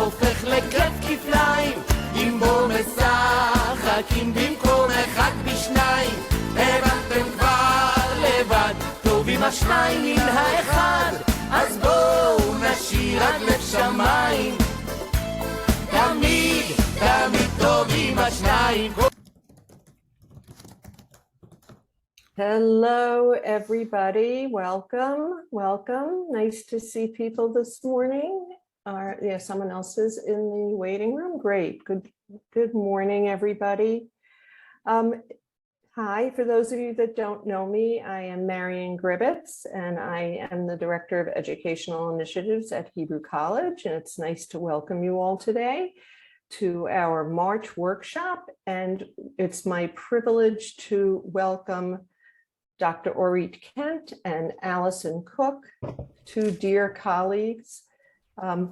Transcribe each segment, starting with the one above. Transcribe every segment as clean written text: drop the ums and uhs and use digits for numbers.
הופך לכיף כפליים, אם בו משחקים במקום אחד בשניים. הבנתם כבר לבד, טוב עם השניים מן האחד, אז בואו נשאיר עד לב שמיים. תמיד, תמיד טוב עם השניים. Hello, everybody. Welcome. Nice to see people this morning. Someone else is in the waiting room. Great. Good morning, everybody. Hi, for those of you that don't know me, I am Marian Gribbetts, and I am the Director of Educational Initiatives at Hebrew College, and it's nice to welcome you all today to our March workshop. And it's my privilege to welcome Dr. Orit Kent and Allison Cook, two dear colleagues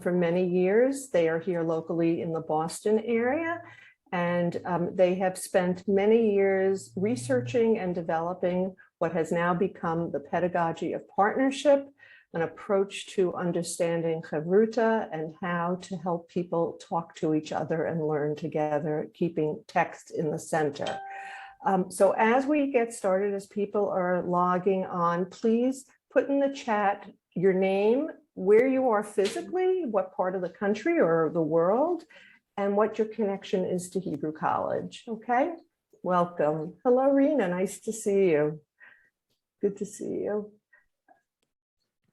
for many years. They are here locally in the Boston area, and they have spent many years researching and developing what has now become the Pedagogy of Partnership, an approach to understanding Hevruta and how to help people talk to each other and learn together, keeping text in the center. So as we get started, as people are logging on, please put in the chat your name, where you are physically, what part of the country or the world, and what your connection is to Hebrew College. Okay, welcome. Hello, Rena, nice to see you. Good to see you.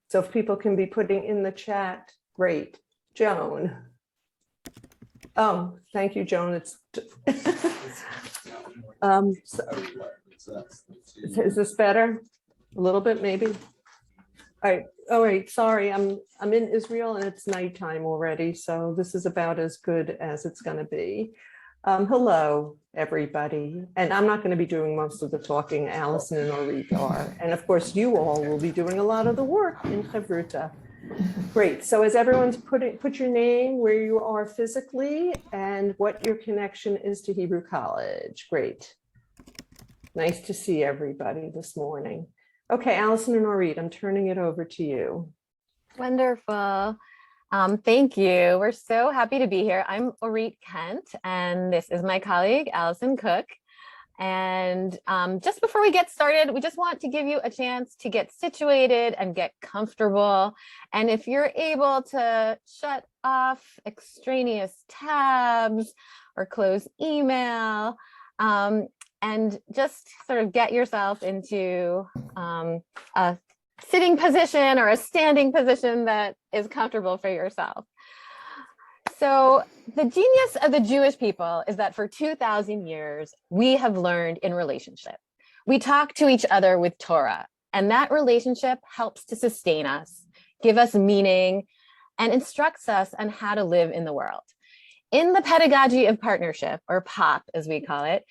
So if people can be putting in the chat, great. Joan. Oh, thank you, Joan. It's is this better? A little bit, maybe. All right. Sorry, I'm in Israel and it's nighttime already, so this is about as good as it's going to be. Hello, everybody, and I'm not going to be doing most of the talking. Allison and Orit are, and of course, you all will be doing a lot of the work in Hevruta. Great. So as everyone's put your name, where you are physically, and what your connection is to Hebrew College. Great. Nice to see everybody this morning. Okay, Allison and Orit, I'm turning it over to you. Wonderful. Thank you. We're so happy to be here. I'm Orit Kent, and this is my colleague, Allison Cook. And just before we get started, we just want to give you a chance to get situated and get comfortable. And if you're able to shut off extraneous tabs or close email, and just sort of get yourself into a sitting position or a standing position that is comfortable for yourself. So the genius of the Jewish people is that for 2,000 years, we have learned in relationship. We talk to each other with Torah, and that relationship helps to sustain us, give us meaning, and instructs us on how to live in the world. In the Pedagogy of Partnership, or POP as we call it,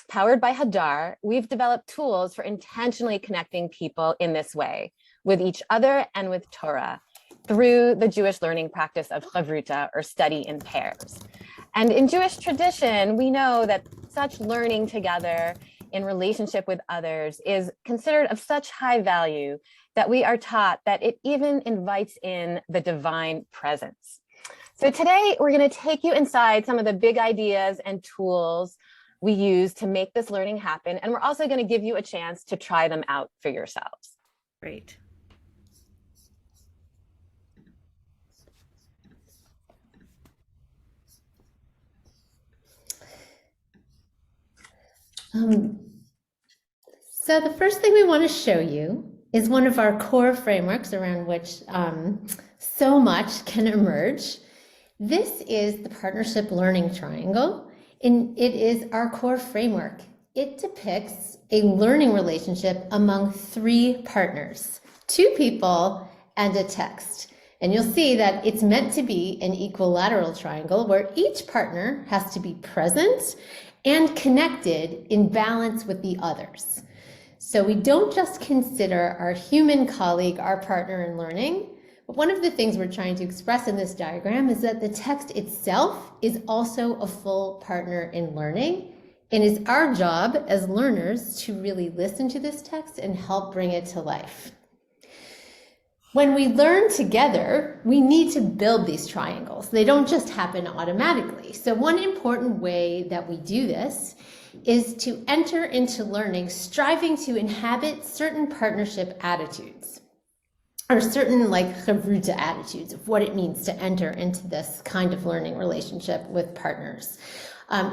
powered by Hadar, we've developed tools for intentionally connecting people in this way, with each other and with Torah, through the Jewish learning practice of Hevruta, or study in pairs. And in Jewish tradition, we know that such learning together in relationship with others is considered of such high value that we are taught that it even invites in the divine presence. So today we're going to take you inside some of the big ideas and tools we use to make this learning happen. And we're also going to give you a chance to try them out for yourselves. Great. So the first thing we want to show you is one of our core frameworks around which so much can emerge. This is the partnership learning triangle, and it is our core framework. It depicts a learning relationship among three partners, two people and a text. And you'll see that it's meant to be an equilateral triangle where each partner has to be present and connected in balance with the others. So we don't just consider our human colleague our partner in learning, but one of the things we're trying to express in this diagram is that the text itself is also a full partner in learning, and it's our job as learners to really listen to this text and help bring it to life. when we learn together, we need to build these triangles. They don't just happen automatically. So one important way that we do this is to enter into learning striving to inhabit certain partnership attitudes, or certain like Hevruta attitudes of what it means to enter into this kind of learning relationship with partners.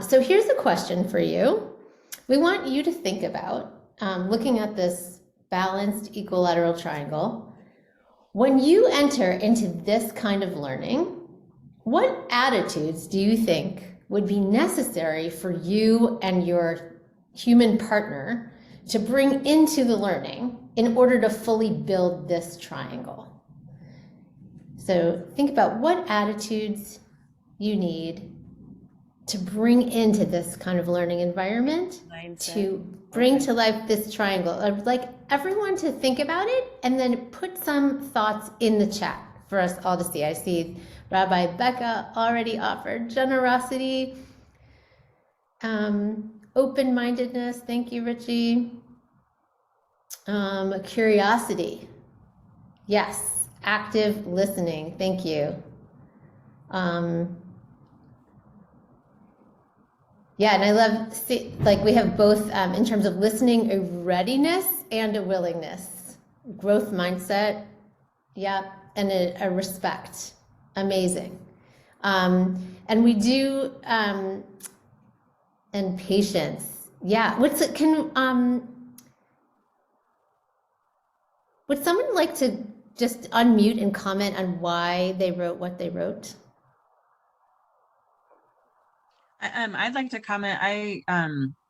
So here's a question for you. We want you to think about looking at this balanced equilateral triangle. When you enter into this kind of learning, what attitudes do you think would be necessary for you and your human partner to bring into the learning in order to fully build this triangle? So think about what attitudes you need to bring into this kind of learning environment to bring to life this triangle. I'd like everyone to think about it and then put some thoughts in the chat for us all to see. I see Rabbi Becca already offered generosity, open-mindedness. Thank you, Richie. Curiosity. Yes. Active listening. Thank you. Yeah, and I love, like we have both in terms of listening, a readiness and a willingness, growth mindset, yeah, and a respect. Amazing. And we do, and patience. Yeah, would someone like to just unmute and comment on why they wrote what they wrote? I'd like to comment. I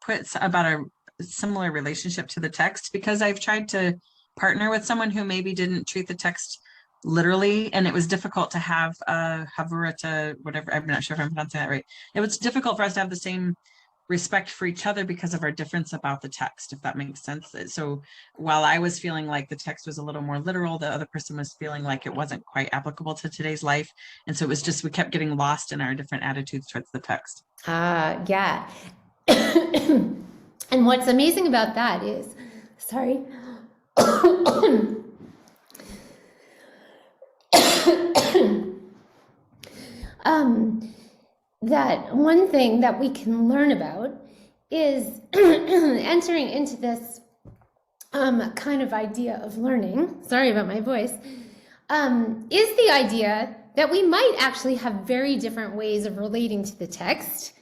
put about a similar relationship to the text because I've tried to partner with someone who maybe didn't treat the text literally, and it was difficult to have a Hevruta, whatever, I'm not sure if I'm pronouncing that right. It was difficult for us to have the same respect for each other because of our difference about the text, if that makes sense. So while I was feeling like the text was a little more literal, the other person was feeling like it wasn't quite applicable to today's life. And so it was just, we kept getting lost in our different attitudes towards the text. Yeah. And what's amazing about that is, sorry. That one thing that we can learn about is entering into this kind of idea of learning, sorry about my voice, is the idea that we might actually have very different ways of relating to the text,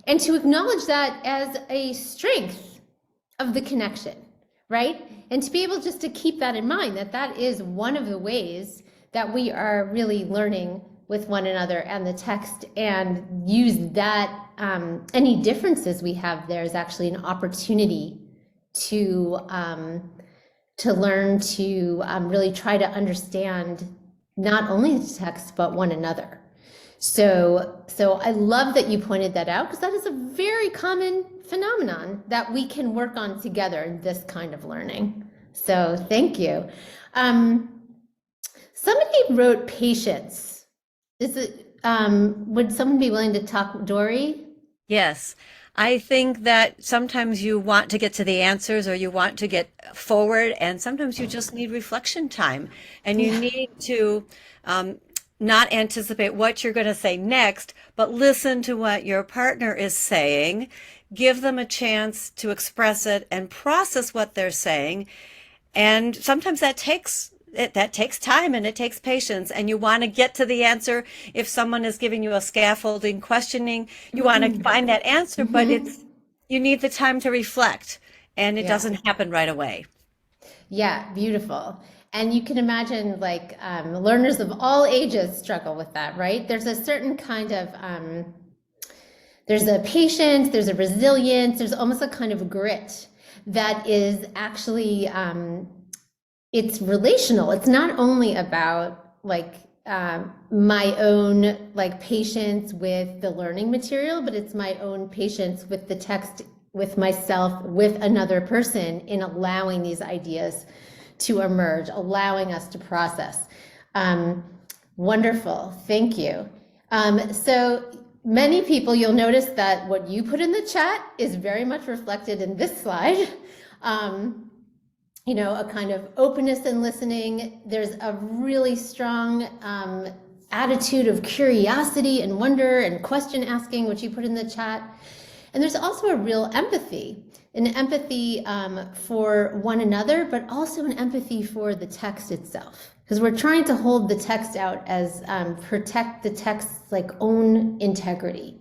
and to acknowledge that as a strength of the connection, right? And to be able just to keep that in mind, that that is one of the ways that we are really learning with one another and the text, and use that, any differences we have there is actually an opportunity to learn to really try to understand not only the text, but one another. So I love that you pointed that out, because that is a very common phenomenon that we can work on together in this kind of learning. So thank you. Somebody wrote patience. Is it, would someone be willing to talk, Dory? Yes. I think that sometimes you want to get to the answers, or you want to get forward, and sometimes you just need reflection time, and you need to not anticipate what you're going to say next, but listen to what your partner is saying, give them a chance to express it and process what they're saying. And sometimes that takes time, and it takes patience, and you want to get to the answer. If someone is giving you a scaffolding questioning, you want to find that answer, but you need the time to reflect, and it doesn't happen right away. Yeah, beautiful. And you can imagine, like, learners of all ages struggle with that, right? There's a certain kind of, there's a patience, there's a resilience, there's almost a kind of grit that is actually, it's relational. It's not only about like my own like patience with the learning material, but it's my own patience with the text, with myself, with another person, in allowing these ideas to emerge, allowing us to process. Wonderful, thank you. So many people, you'll notice that what you put in the chat is very much reflected in this slide. you know, a kind of openness and listening. There's a really strong attitude of curiosity and wonder and question asking, which you put in the chat. And there's also a real empathy, an empathy for one another, but also an empathy for the text itself. Because we're trying to hold the text out as protect the text's like own integrity.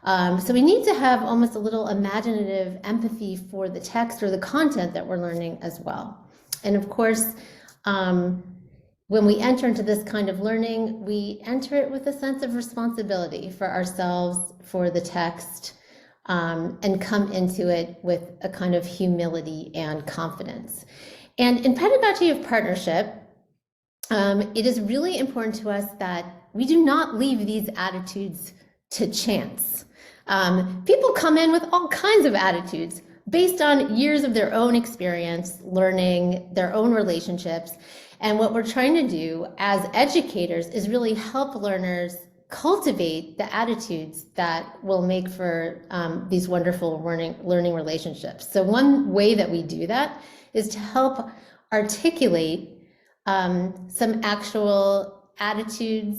So we need to have almost a little imaginative empathy for the text or the content that we're learning as well. And of course, when we enter into this kind of learning, we enter it with a sense of responsibility for ourselves, for the text, and come into it with a kind of humility and confidence. And in Pedagogy of Partnership, it is really important to us that we do not leave these attitudes to chance. People come in with all kinds of attitudes based on years of their own experience, learning, their own relationships. And what we're trying to do as educators is really help learners cultivate the attitudes that will make for these wonderful learning relationships. So one way that we do that is to help articulate some actual attitude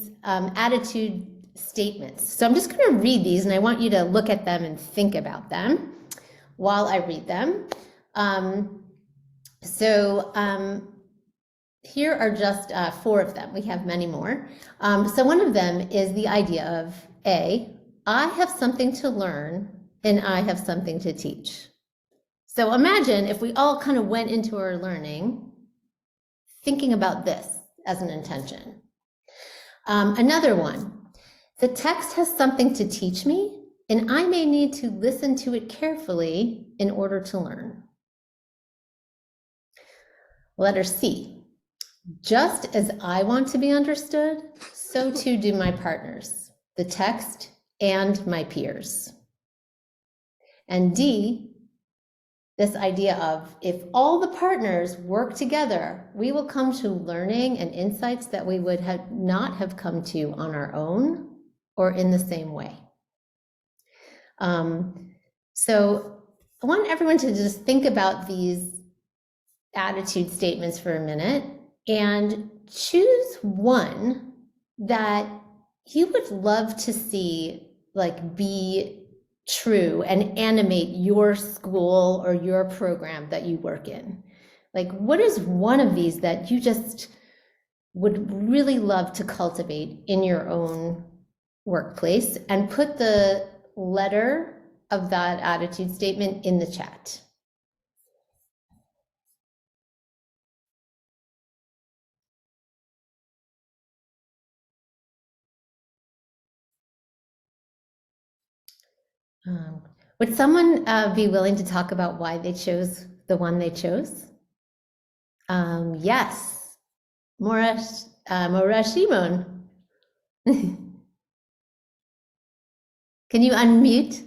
statements. So I'm just going to read these, and I want you to look at them and think about them while I read them. Here are just 4 of them. We have many more. So one of them is the idea of I have something to learn and I have something to teach. So imagine if we all kind of went into our learning thinking about this as an intention. Another one, the text has something to teach me and I may need to listen to it carefully in order to learn. Letter C. Just as I want to be understood, so too do my partners, the text, and my peers. And D, this idea of if all the partners work together, we will come to learning and insights that we would not have come to on our own or in the same way. So I want everyone to just think about these attitude statements for a minute and choose one that you would love to see like be true and animate your school or your program that you work in. Like, what is one of these that you just would really love to cultivate in your own workplace? And put the letter of that attitude statement in the chat. Would someone be willing to talk about why they chose the one they chose? Yes, Morashimon. Can you unmute?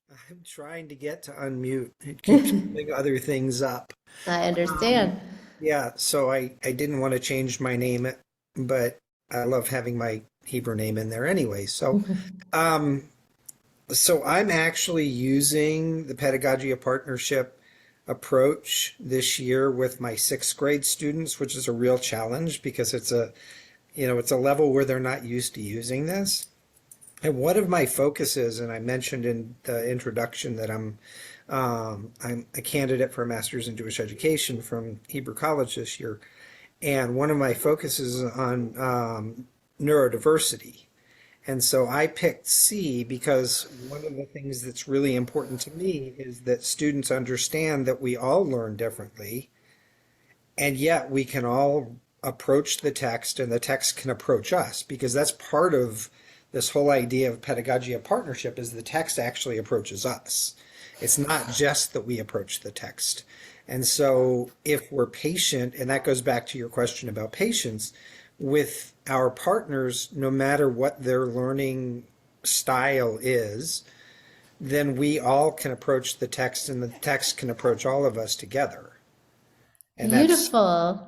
I'm trying to get to unmute. It keeps putting other things up. I understand. Yeah, so I didn't want to change my name, but I love having my Hebrew name in there anyway. So, so I'm actually using the Pedagogy of Partnership approach this year with my 6th grade students, which is a real challenge because it's a level where they're not used to using this. And one of my focuses, and I mentioned in the introduction that I'm a candidate for a master's in Jewish education from Hebrew College this year, and one of my focuses is on neurodiversity. And so I picked C because one of the things that's really important to me is that students understand that we all learn differently, and yet we can all approach the text and the text can approach us, because that's part of this whole idea of pedagogy of partnership is the text actually approaches us. It's not just that we approach the text. And so if we're patient, and that goes back to your question about patience, with our partners, no matter what their learning style is, then we all can approach the text and the text can approach all of us together. And beautiful.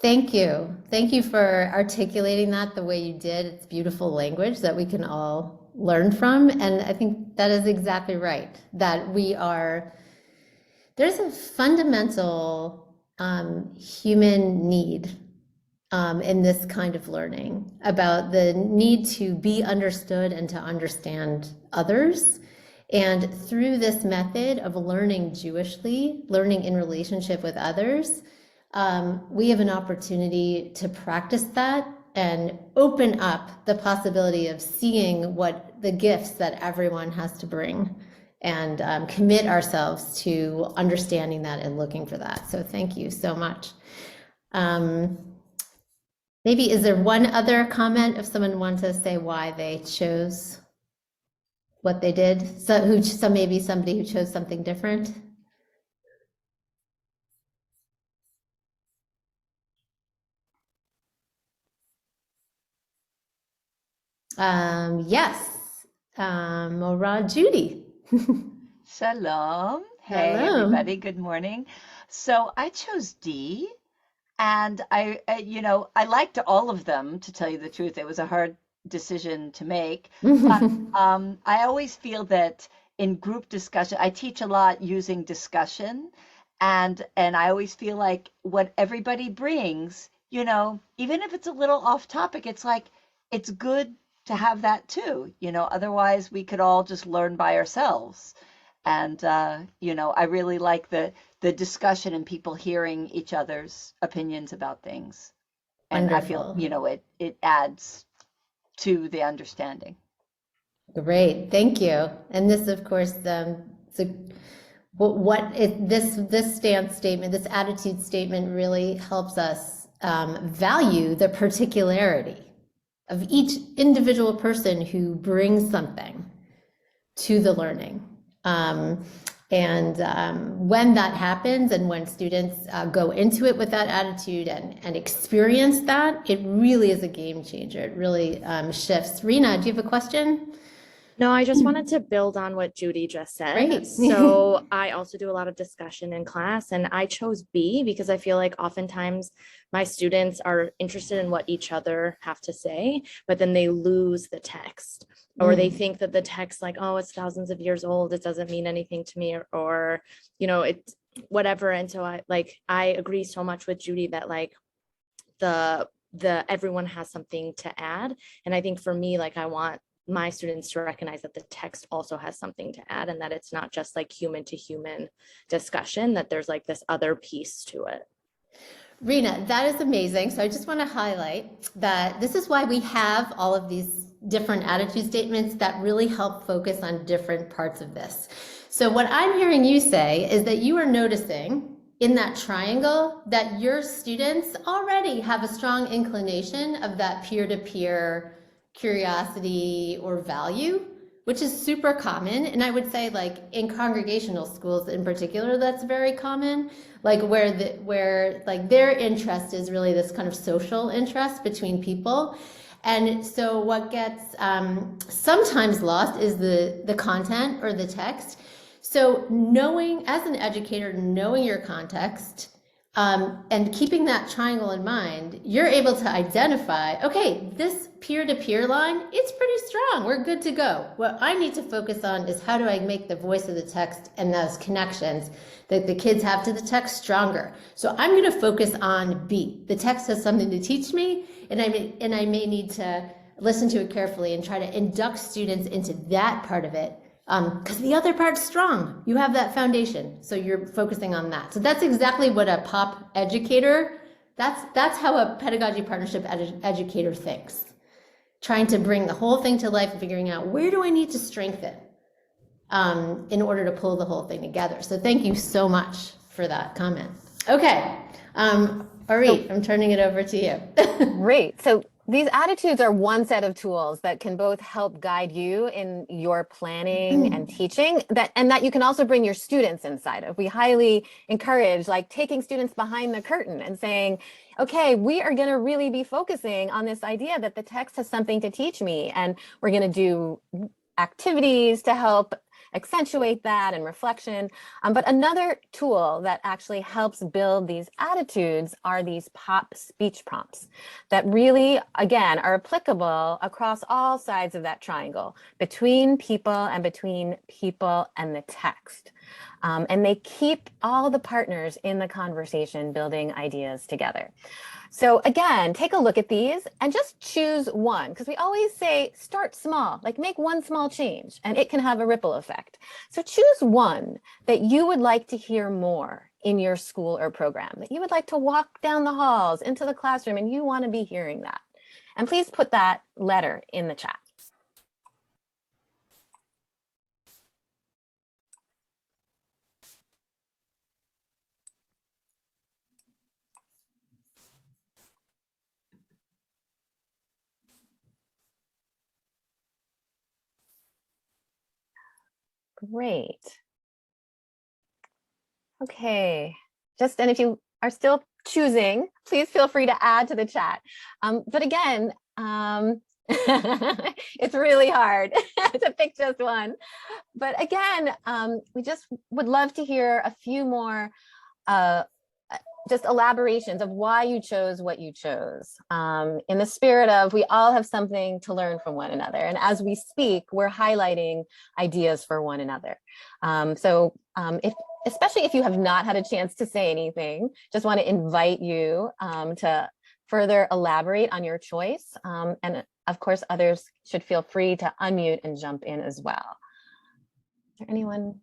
Thank you. Thank you for articulating that the way you did. It's beautiful language that we can all learn from. And I think that is exactly right, that there's a fundamental human need in this kind of learning about the need to be understood and to understand others. And through this method of learning Jewishly, learning in relationship with others, we have an opportunity to practice that and open up the possibility of seeing what the gifts that everyone has to bring, and commit ourselves to understanding that and looking for that. So thank you so much. Maybe is there one other comment if someone wants to say why they chose what they did? So maybe somebody who chose something different. Yes, Judy. Shalom. Hey, Hello. everybody. Good morning. So I chose D, and I liked all of them, to tell you the truth. It was a hard decision to make, but I always feel that in group discussion, I teach a lot using discussion, and I always feel like what everybody brings, even if it's a little off topic, it's like it's good to have that too. Otherwise we could all just learn by ourselves. And I really like the discussion and people hearing each other's opinions about things. And Wonderful. I feel, it adds to the understanding. Great, thank you. And this, of course, this stance statement, this attitude statement really helps us value the particularity of each individual person who brings something to the learning. When that happens, and when students go into it with that attitude and experience that, it really is a game changer. It really shifts. Rena, do you have a question? No, I just wanted to build on what Judy just said. Great. So I also do a lot of discussion in class, and I chose B because I feel like oftentimes my students are interested in what each other have to say, but then they lose the text, or they think that the text, like, oh, it's thousands of years old, it doesn't mean anything to me, or it's whatever. And so I agree so much with Judy that like the everyone has something to add. And I think for me, like, I want my students to recognize that the text also has something to add, and that it's not just like human to human discussion, that there's like this other piece to it. Rena, that is amazing. So I just want to highlight that this is why we have all of these different attitude statements that really help focus on different parts of this. So what I'm hearing you say is that you are noticing in that triangle that your students already have a strong inclination of that peer-to-peer curiosity or value, which is super common. And I would say, like, in congregational schools in particular, that's very common, like where like their interest is really this kind of social interest between people. And so what gets sometimes lost is the content or the text. So knowing, as an educator, knowing your context, and keeping that triangle in mind, you're able to identify, okay, this peer-to-peer line, it's pretty strong. We're good to go. What I need to focus on is how do I make the voice of the text and those connections that the kids have to the text stronger. So I'm going to focus on B. The text has something to teach me, and I may need to listen to it carefully and try to induct students into that part of it. Because the other part's strong. You have that foundation, so you're focusing on that. So that's exactly what a POP educator, that's how a pedagogy partnership educator thinks. Trying to bring the whole thing to life and figuring out where do I need to strengthen in order to pull the whole thing together. So thank you so much for that comment. Okay, Orit, I'm turning it over to you. Great. So these attitudes are one set of tools that can both help guide you in your planning and teaching, and that you can also bring your students inside of. We highly encourage like taking students behind the curtain and saying, okay, we are going to really be focusing on this idea that the text has something to teach me, and we're going to do activities to help accentuate that and reflection. But another tool that actually helps build these attitudes are these POP speech prompts that really, again, are applicable across all sides of that triangle, between people and the text. And they keep all the partners in the conversation building ideas together. So again, take a look at these and just choose one, because we always say start small, like make one small change and it can have a ripple effect. So choose one that you would like to hear more in your school or program, that you would like to walk down the halls into the classroom and you want to be hearing that. And please put that letter in the chat. Great. Okay, and if you are still choosing, please feel free to add to the chat. But again, it's really hard to pick just one. But again, we just would love to hear a few more just elaborations of why you chose what you chose, in the spirit of we all have something to learn from one another. And as we speak, we're highlighting ideas for one another. Especially if you have not had a chance to say anything, just want to invite you to further elaborate on your choice. And of course, others should feel free to unmute and jump in as well. Is there anyone?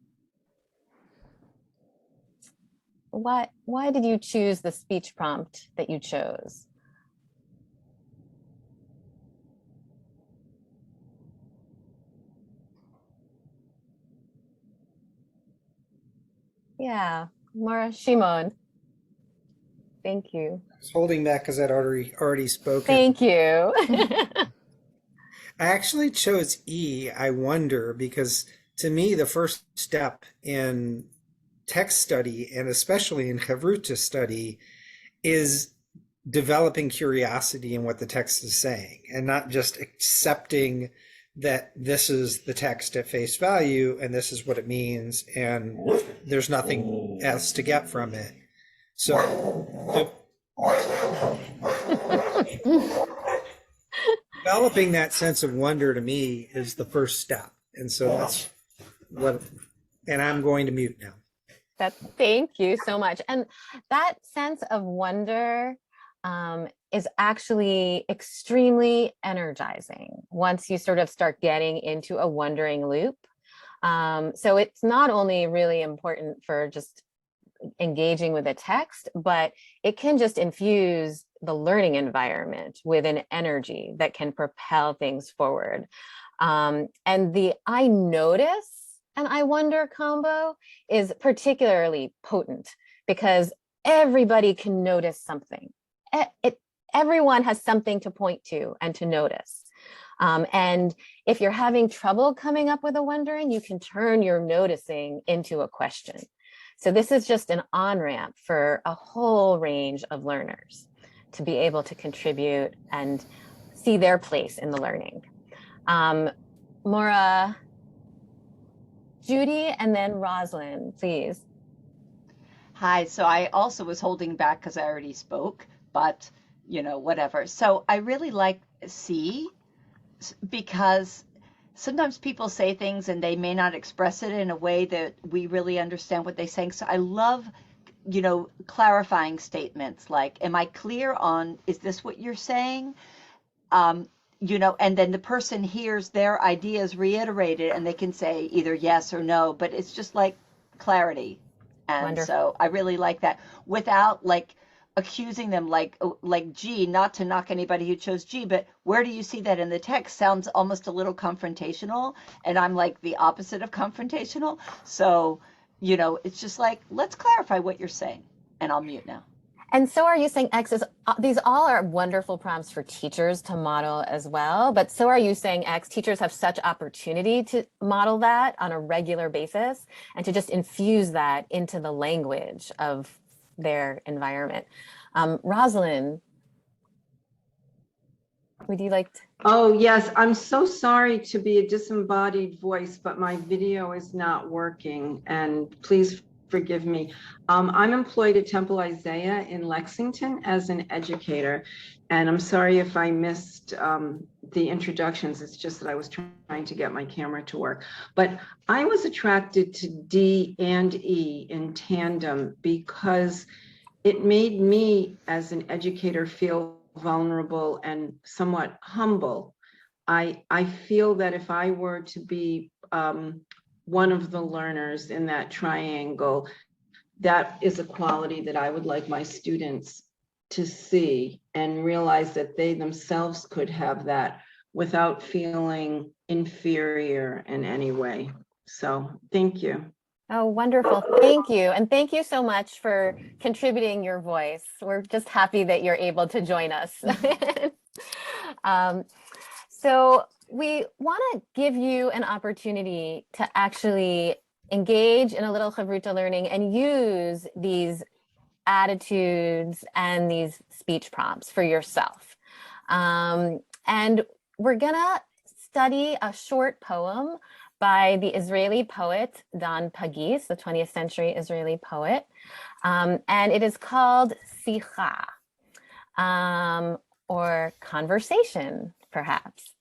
Why did you choose the speech prompt that you chose? Yeah, Mara Shimon. Thank you. I was holding back because I'd already spoken. Thank you. I actually chose E, I wonder, because to me, the first step in text study, and especially in Hevruta study, is developing curiosity in what the text is saying and not just accepting that this is the text at face value and this is what it means and there's nothing else to get from it. So developing that sense of wonder to me is the first step. And so that's what, and I'm going to mute now. Thank you so much. And that sense of wonder is actually extremely energizing once you sort of start getting into a wondering loop. So it's not only really important for just engaging with a text, but it can just infuse the learning environment with an energy that can propel things forward. And the I notice and I wonder combo is particularly potent because everybody can notice something. Everyone has something to point to and to notice. And if you're having trouble coming up with a wondering, you can turn your noticing into a question. So this is just an on-ramp for a whole range of learners to be able to contribute and see their place in the learning. Maura, Judy, and then Rosalind, please. Hi, so I also was holding back because I already spoke, but you know, whatever. So I really like C because sometimes people say things and they may not express it in a way that we really understand what they're saying. So I love, you know, clarifying statements like, am I clear on, is this what you're saying? You know, and then the person hears their ideas reiterated and they can say either yes or no, but it's just like clarity. And Wonderful. So I really like that without like accusing them like G, not to knock anybody who chose G, but where do you see that in the text? Sounds almost a little confrontational. And I'm like the opposite of confrontational. So, you know, it's just like, let's clarify what you're saying. And I'll mute now. And so are you saying X is, these all are wonderful prompts for teachers to model as well, but so are you saying X, teachers have such opportunity to model that on a regular basis and to just infuse that into the language of their environment. Rosalind, would you like to? Oh, yes. I'm so sorry to be a disembodied voice, but my video is not working. And please forgive me. I'm employed at Temple Isaiah in Lexington as an educator. And I'm sorry if I missed the introductions. It's just that I was trying to get my camera to work. But I was attracted to D and E in tandem because it made me as an educator feel vulnerable and somewhat humble. I feel that if I were to be one of the learners in that triangle, that is a quality that I would like my students to see and realize that they themselves could have that without feeling inferior in any way. So thank you. Oh, wonderful. Thank you. And thank you so much for contributing your voice. We're just happy that you're able to join us. So we want to give you an opportunity to actually engage in a little Hevruta learning and use these attitudes and these speech prompts for yourself. And we're gonna study a short poem by the Israeli poet Dan Pagis, the 20th century Israeli poet. And it is called Sicha, or conversation, perhaps.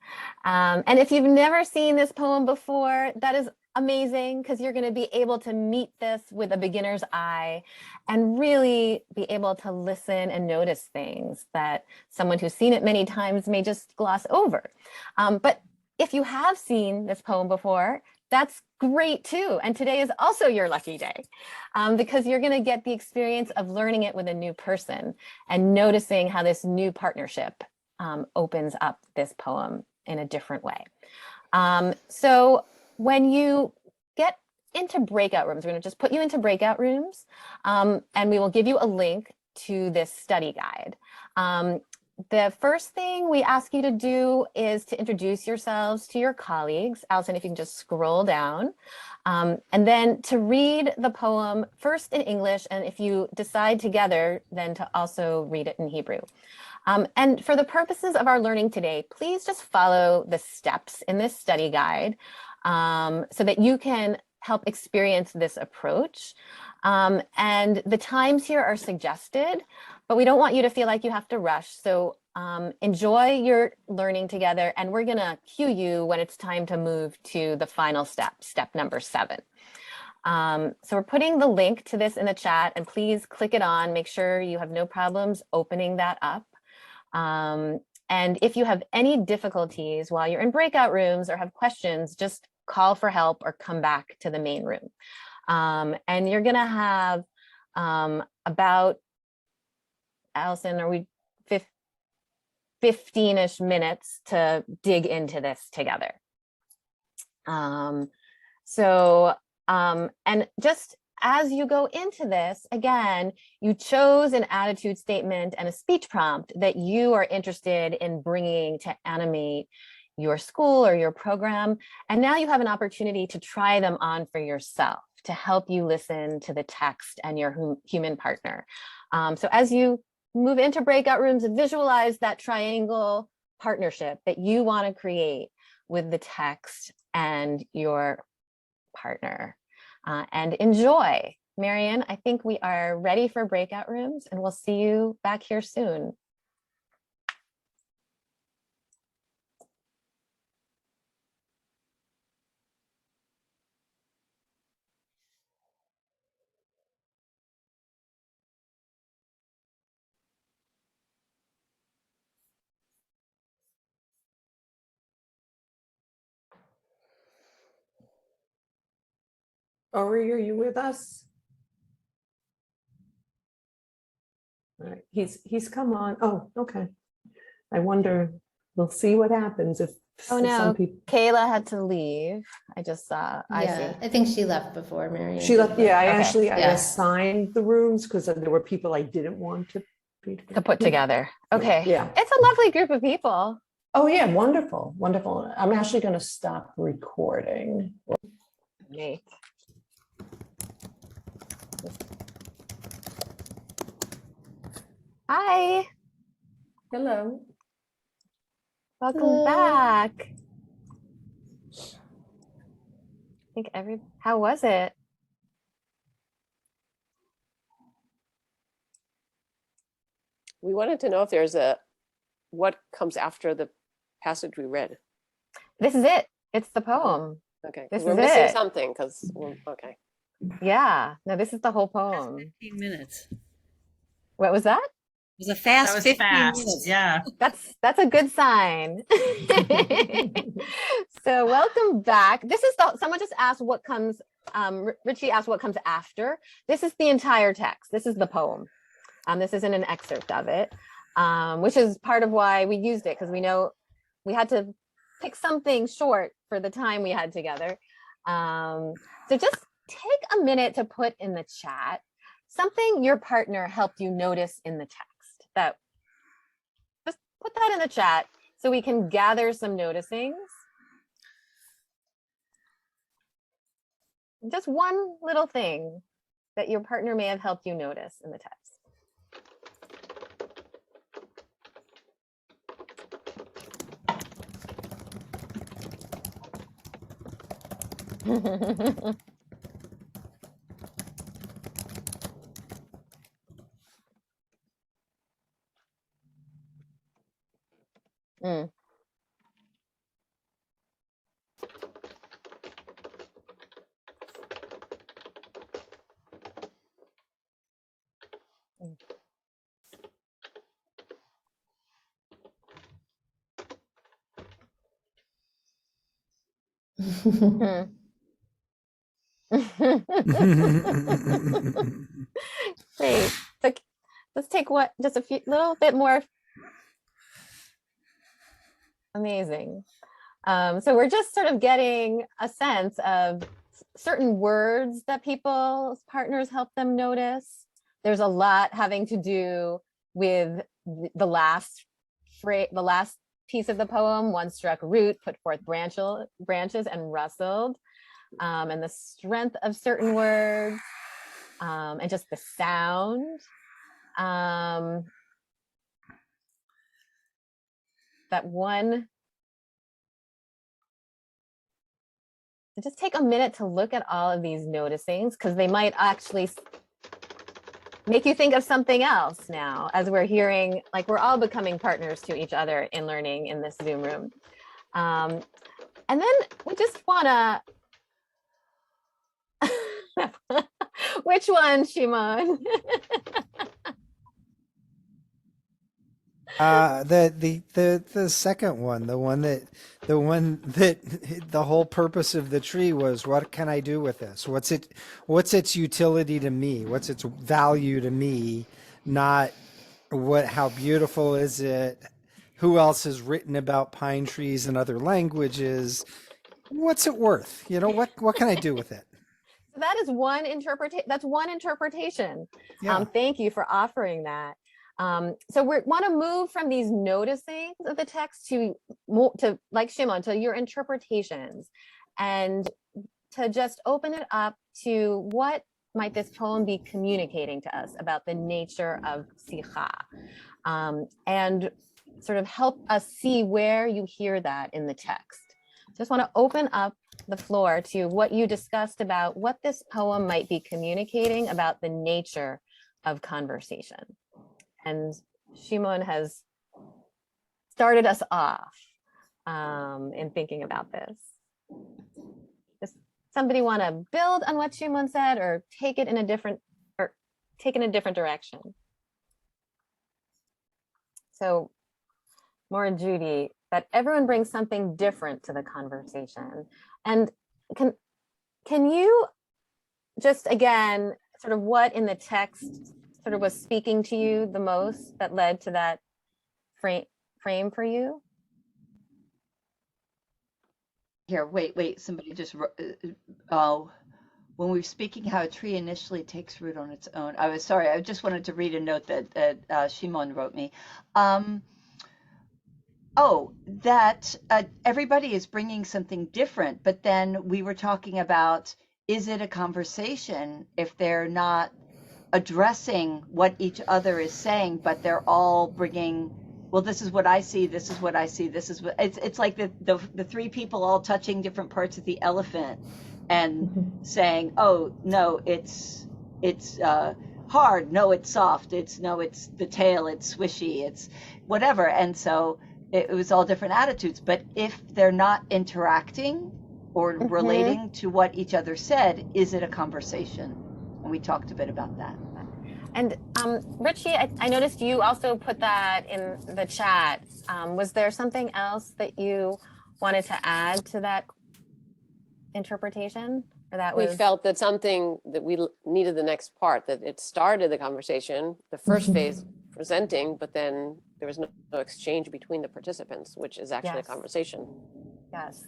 And if you've never seen this poem before, that is amazing, because you're going to be able to meet this with a beginner's eye and really be able to listen and notice things that someone who's seen it many times may just gloss over. But if you have seen this poem before, that's great too. And today is also your lucky day, because you're going to get the experience of learning it with a new person and noticing how this new partnership opens up this poem in a different way. So when you get into breakout rooms, we're going to just put you into breakout rooms, and we will give you a link to this study guide. The first thing we ask you to do is to introduce yourselves to your colleagues. Allison, if you can just scroll down, and then to read the poem first in English, and if you decide together, then to also read it in Hebrew. And for the purposes of our learning today, please just follow the steps in this study guide so that you can help experience this approach. And the times here are suggested, but we don't want you to feel like you have to rush. So enjoy your learning together, and we're going to cue you when it's time to move to the final step, step number 7. So we're putting the link to this in the chat, and please click it on. Make sure you have no problems opening that up. And if you have any difficulties while you're in breakout rooms or have questions, just call for help or come back to the main room. And you're going to have about, Allison, are we 15-ish minutes to dig into this together. And just as you go into this, again, you chose an attitude statement and a speech prompt that you are interested in bringing to animate your school or your program. And now you have an opportunity to try them on for yourself to help you listen to the text and your human partner. So as you move into breakout rooms, visualize that triangle partnership that you want to create with the text and your partner. And enjoy. Marian, I think we are ready for breakout rooms, and we'll see you back here soon. Ori, are you with us? All right, he's come on. Oh, okay. I wonder, we'll see what happens if Oh some no, people. Kayla had to leave. I just saw, I see. I think she left before Marian. She left, yeah, I Okay. actually, I Yeah. assigned the rooms because there were people I didn't want to be. To put together. Okay. Yeah. It's a lovely group of people. Oh yeah, wonderful, wonderful. I'm actually going to stop recording. Great. Hi, Hello. welcome Hello. back. I think how was it? we wanted to know if there's what comes after the passage we read. This is it. It's the poem. Okay, This we're is missing it. something because, okay. Yeah, no, this is the whole poem. 15 minutes. What was that? It was a fast That was 15 fast. minutes. Yeah. That's a good sign. So welcome back. This is someone just asked what comes, Richie asked what comes after. This is the entire text. This is the poem. This isn't an excerpt of it, which is part of why we used it, because we know we had to pick something short for the time we had together. So just take a minute to put in the chat something your partner helped you notice in the text. That just put that in the chat so we can gather some noticings. Just one little thing that your partner may have helped you notice in the text. Mm. Great. So let's take just a few little bit more. Amazing. So we're just sort of getting a sense of certain words that people's partners help them notice. There's a lot having to do with the last piece of the poem. One struck root, put forth branches and rustled, and the strength of certain words, and just the sound. That one. Just take a minute to look at all of these noticings, because they might actually make you think of something else now, as we're hearing, like we're all becoming partners to each other in learning in this Zoom room. And then we just wanna, which one, Shimon? The second one, the one that the whole purpose of the tree was, what can I do with this? What's its utility to me? What's its value to me? Not how beautiful is it? Who else has written about pine trees in other languages? What's it worth? What can I do with it? So that is one interpretation. That's one interpretation. Yeah. Thank you for offering that. So we want to move from these noticings of the text to like Shimon, to your interpretations, and to just open it up to what might this poem be communicating to us about the nature of sikha, and sort of help us see where you hear that in the text. Just want to open up the floor to what you discussed about what this poem might be communicating about the nature of conversation. And Shimon has started us off in thinking about this. Does somebody want to build on what Shimon said, or take it in a different direction? So, Maura, Judy, that everyone brings something different to the conversation. And can you just, again, sort of what in the text sort of was speaking to you the most that led to that frame for you? Here, wait, somebody just, when we were speaking how a tree initially takes root on its own, I was sorry, I just wanted to read a note that Shimon wrote me. That everybody is bringing something different, but then we were talking about, is it a conversation if they're not addressing what each other is saying, but they're all bringing, well, this is what I see, this is what I see, this is what, it's like the three people all touching different parts of the elephant and saying, oh no, it's hard, no, it's soft, no, it's the tail, it's swishy, it's whatever. And so it was all different attitudes. But if they're not interacting or relating to what each other said, is it a conversation? And we talked a bit about that. And Richie, I noticed you also put that in the chat. Was there something else that you wanted to add to that interpretation? Or that We was felt that something that we needed the next part, that it started the conversation, the first phase presenting, but then there was no exchange between the participants, which is actually a conversation. Yes.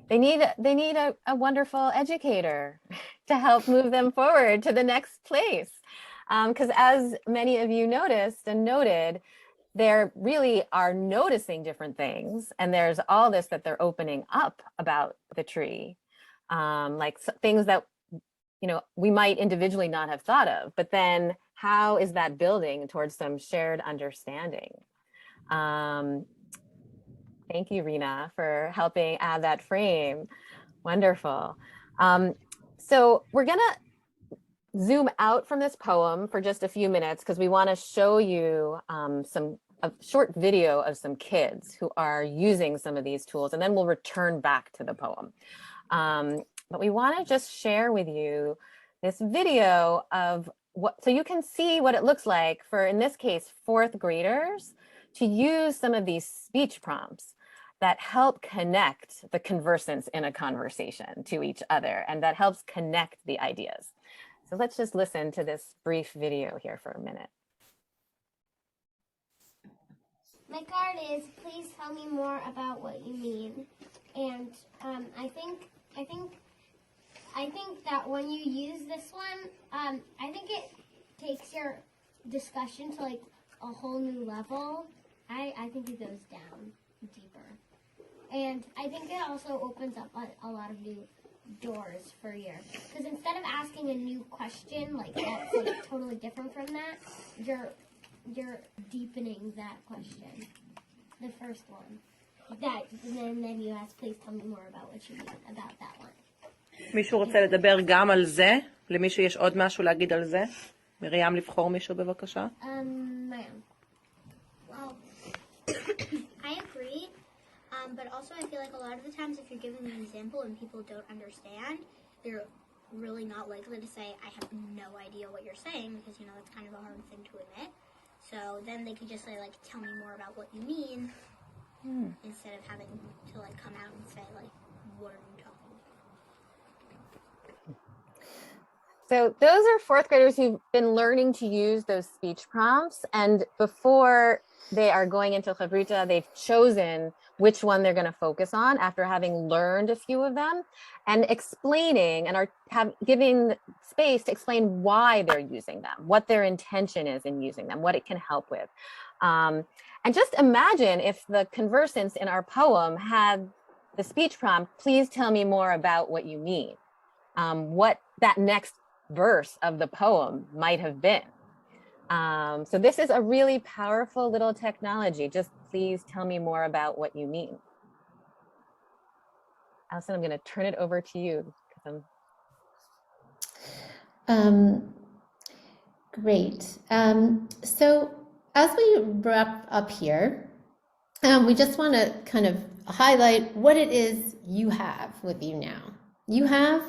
They need a wonderful educator to help move them forward to the next place. Because as many of you noticed and noted, they really are noticing different things. And there's all this that they're opening up about the tree, like things that, you know, we might individually not have thought of, but then how is that building towards some shared understanding? Thank you, Rena, for helping add that frame. Wonderful. So we're gonna zoom out from this poem for just a few minutes because we want to show you a short video of some kids who are using some of these tools, and then we'll return back to the poem. But we want to just share with you this video of so you can see what it looks like for, in this case, 4th graders to use some of these speech prompts that help connect the conversants in a conversation to each other, and that helps connect the ideas. So let's just listen to this brief video here for a minute. My card is, please tell me more about what you mean. And I think that when you use this one, I think it takes your discussion to like a whole new level. I think it goes down deeper. And I think it also opens up a lot of new doors for you. Because instead of asking a new question, like that's like totally different from that, you're deepening that question. The first one. And then you ask, please tell me more about what you mean about that one. מישהו רוצה לדבר גם על זה? למישהו יש עוד משהו להגיד על זה? מרים, לבחור מישהו בבקשה. Ma'am. Well, I agree. But also I feel like a lot of the times if you're giving an example and people don't understand, they're really not likely to say, I have no idea what you're saying, because, you know, it's kind of a hard thing to admit. So then they could just say, like, tell me more about what you mean, instead of having to, like, come out and say, like, what are you talking about? So those are 4th graders who've been learning to use those speech prompts, and before they are going into Hevruta, they've chosen which one they're going to focus on after having learned a few of them, and explaining and giving space to explain why they're using them, what their intention is in using them, what it can help with. And just imagine if the conversants in our poem had the speech prompt, please tell me more about what you mean, what that next verse of the poem might have been. So this is a really powerful little technology. Just please tell me more about what you mean. Allison, I'm going to turn it over to you. Great. So as we wrap up here, we just want to kind of highlight what it is you have with you now. You have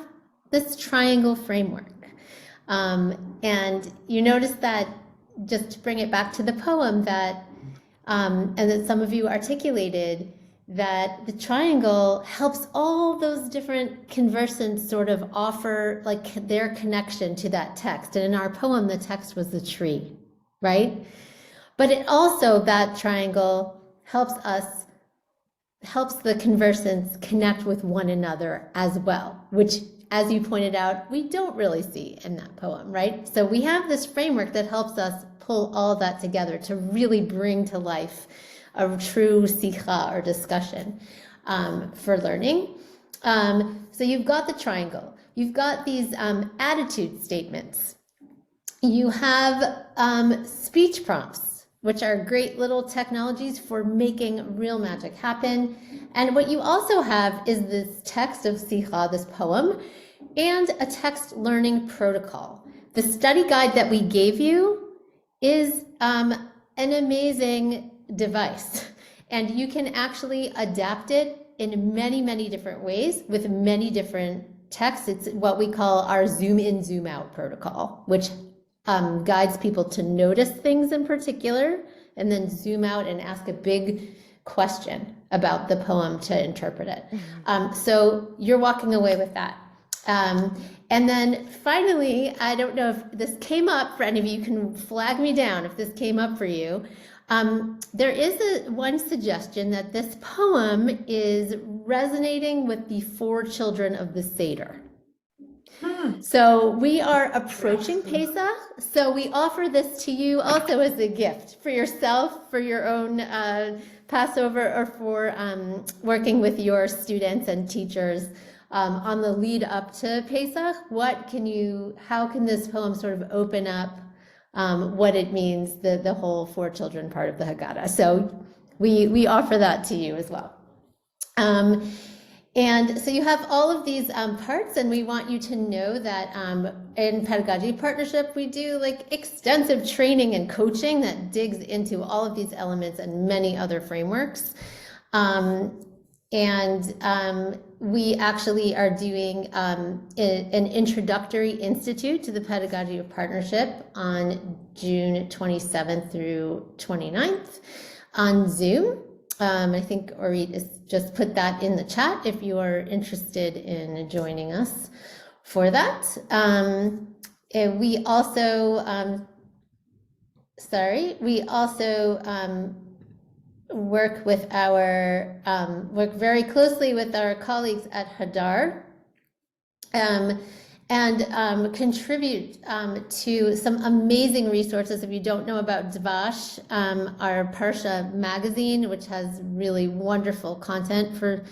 this triangle framework. And you notice that, just to bring it back to the poem, that and that some of you articulated, that the triangle helps all those different conversants sort of offer like their connection to that text. And in our poem, the text was the tree, right? But it also, that triangle helps the conversants connect with one another as well, which, as you pointed out, we don't really see in that poem, right? So we have this framework that helps us pull all that together to really bring to life a true sikha, or discussion, for learning. So you've got the triangle. You've got these attitude statements. You have speech prompts, which are great little technologies for making real magic happen. And what you also have is this text of sikha, this poem, and a text learning protocol the study guide that we gave you is an amazing device, and you can actually adapt it in many, many different ways with many different texts. It's what we call our zoom in, zoom out protocol, which guides people to notice things in particular and then zoom out and ask a big question about the poem to interpret it. So you're walking away with that. And then finally, I don't know if this came up for any of you, you can flag me down if this came up for you. There is one suggestion that this poem is resonating with the 4 children of the Seder. So we are approaching Pesach, so we offer this to you also as a gift for yourself, for your own Passover, or for working with your students and teachers on the lead up to Pesach. How can this poem sort of open up what it means, the whole 4 children part of the Haggadah? So we offer that to you as well. And so you have all of these parts, and we want you to know that in Pedagogy of Partnership, we do like extensive training and coaching that digs into all of these elements and many other frameworks. We actually are doing an introductory institute to the Pedagogy of Partnership on June 27th through 29th on Zoom. I think Orit has just put that in the chat if you are interested in joining us for that. We also work very closely with our colleagues at Hadar and contribute to some amazing resources. If you don't know about Dvash, our Parsha magazine, which has really wonderful content for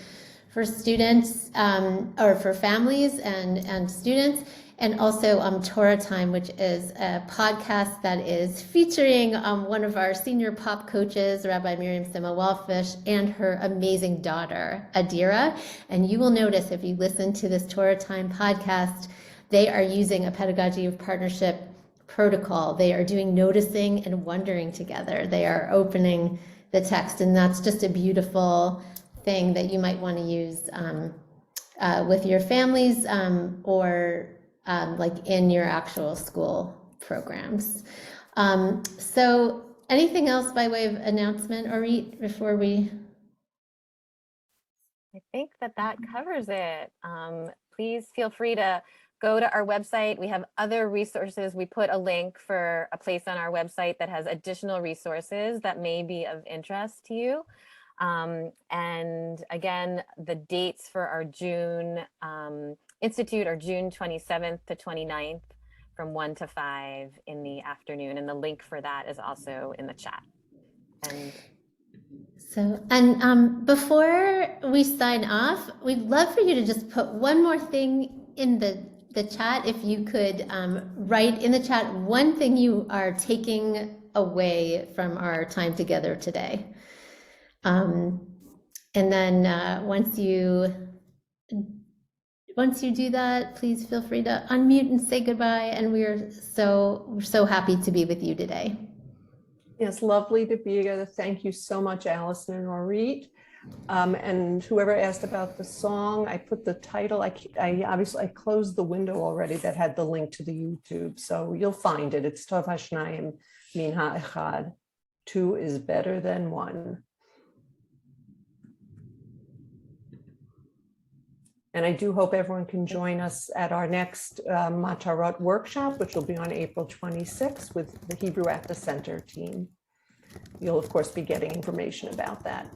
students or for families and students, and also Torah Time, which is a podcast that is featuring one of our senior pop coaches, Rabbi Miriam Sima-Wallfish, and her amazing daughter, Adira. And you will notice if you listen to this Torah Time podcast, they are using a Pedagogy of Partnership protocol. They are doing noticing and wondering together. They are opening the text, and that's just a beautiful thing that you might want to use with your families or like in your actual school programs. So anything else by way of announcement, Orit, before we? I think that covers it. Please feel free to go to our website. We have other resources. We put a link for a place on our website that has additional resources that may be of interest to you. And again, the dates for our June Institute are June 27th to 29th from 1 to 5 in the afternoon. And the link for that is also in the chat. And before we sign off, we'd love for you to just put one more thing in the chat. If you could write in the chat one thing you are taking away from our time together today. And then once you do that, please feel free to unmute and say goodbye. And we're so happy to be with you today. Yes, lovely to be together. Thank you so much, Allison and Orit. And whoever asked about the song, I put the title. I closed the window already that had the link to the YouTube, so you'll find it. It's Tov Hashnayim Min Ha'echad. 2 is better than 1. And I do hope everyone can join us at our next Matarot workshop, which will be on April 26th with the Hebrew at the Center team. You'll, of course, be getting information about that.